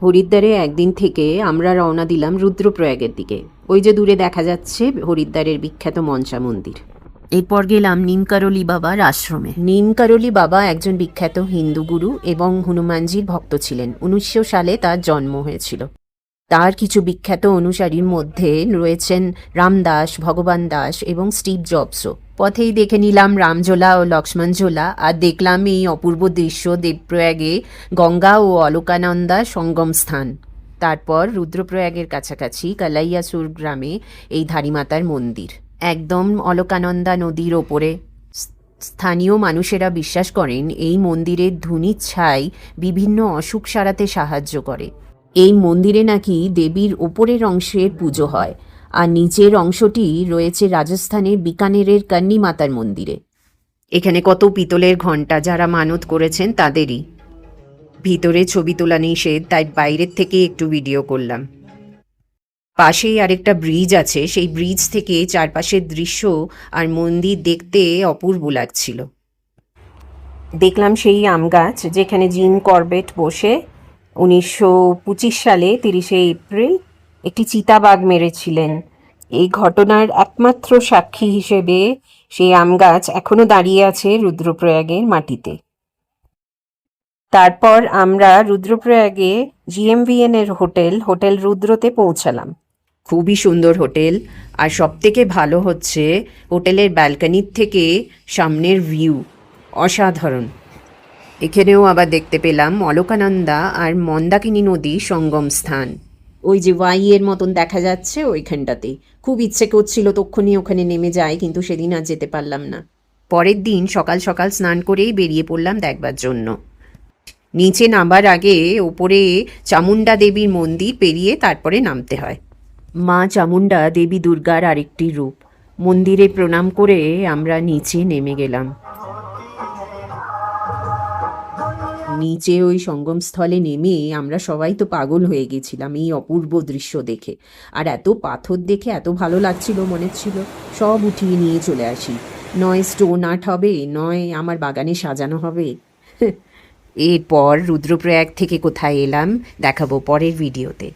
হরিদ্বারে একদিন থেকে আমরা রওনা দিলাম রুদ্রপ্রয়াগের দিকে। ওই যে দূরে দেখা যাচ্ছে হরিদ্বারের বিখ্যাত মনসা মন্দির। এরপর গেলাম নিমকারলি বাবার আশ্রমে। নিমকারলি বাবা একজন বিখ্যাত হিন্দু গুরু এবং হনুমানজির ভক্ত ছিলেন। 1900 সালে তার জন্ম হয়েছিল। তার কিছু বিখ্যাত অনুসারীর মধ্যে রয়েছেন রামদাস, ভগবান দাস এবং স্টিভ জবসও। পথেই দেখে নিলাম রামঝোলা ও লক্ষ্মণঝোলা, আর দেখলাম এই অপূর্ব দৃশ্য দেবপ্রয়াগে গঙ্গা ও অলকানন্দা সঙ্গম স্থান। তারপর রুদ্রপ্রয়াগের কাছাকাছি কালাইয়াসুর গ্রামে এই ধারীমাতার মন্দির, একদম অলকানন্দা নদীর ওপরে। স্থানীয় মানুষেরা বিশ্বাস করেন এই মন্দিরের ধুনির ছাই বিভিন্ন অসুখ সারাতে সাহায্য করে। এই মন্দিরে নাকি দেবীর ওপরের অংশের পুজো হয়, আর নিচের অংশটি রয়েছে রাজস্থানের বিকানেরের কন্নী মাতার মন্দিরে। এখানে কত পিতলের ঘণ্টা, যারা মানত করেছেন তাদেরই। ভিতরে ছবি তোলা নিষেধ, তাই বাইরের থেকে একটু ভিডিও করলাম। পাশেই আরেকটা ব্রিজ আছে, সেই ব্রিজ থেকে চারপাশের দৃশ্য আর মন্দির দেখতে অপূর্ব লাগছিল। দেখলাম সেই আম গাছ যেখানে জিম করবেট বসে 1925 সালে 30শে এপ্রিল একটি চিতাবাঘ মেরেছিলেন। এই ঘটনার একমাত্র সাক্ষী হিসেবে সেই আম গাছ এখনো দাঁড়িয়ে আছে রুদ্রপ্রয়াগের মাটিতে। তারপর আমরা রুদ্রপ্রয়াগে GMVN এর হোটেল রুদ্রতে পৌঁছালাম। খুবই সুন্দর হোটেল, আর সবথেকে ভালো হচ্ছে হোটেলের ব্যালকনির থেকে সামনের ভিউ অসাধারণ। এখানেও আবার দেখতে পেলাম অলকানন্দা আর মন্দাকিনী নদী সঙ্গম স্থান। ওই যে এর মতন দেখা যাচ্ছে ওইখানটাতেই। খুব ইচ্ছে করছিল তক্ষুনি ওখানে নেমে যায়, কিন্তু সেদিন আর যেতে পারলাম না। পরের দিন সকাল সকাল স্নান করেই বেরিয়ে পড়লাম দেখবার জন্য। নিচে নামবার আগে ওপরে চামুণ্ডা দেবীর মন্দির পেরিয়ে তারপরে নামতে হয়। মা চামুণ্ডা দেবী দুর্গার আরেকটি রূপ। মন্দিরে প্রণাম করে আমরা নিচে নেমে গেলাম। নিচে ওই সঙ্গমস্থলে নেমে আমরা সবাই তো পাগল হয়ে গেছিলাম এই অপূর্ব দৃশ্য দেখে। আর এত পাথর দেখে এত ভালো লাগছিল, মনে হচ্ছিল সব উঠিয়ে নিয়ে চলে আসি। নয় স্টোন আর্ট হবে, নয় আমার বাগানে সাজানো হবে। এরপর রুদ্রপ্রয়াগ থেকে কোথায় এলাম দেখাবো পরের ভিডিওতে।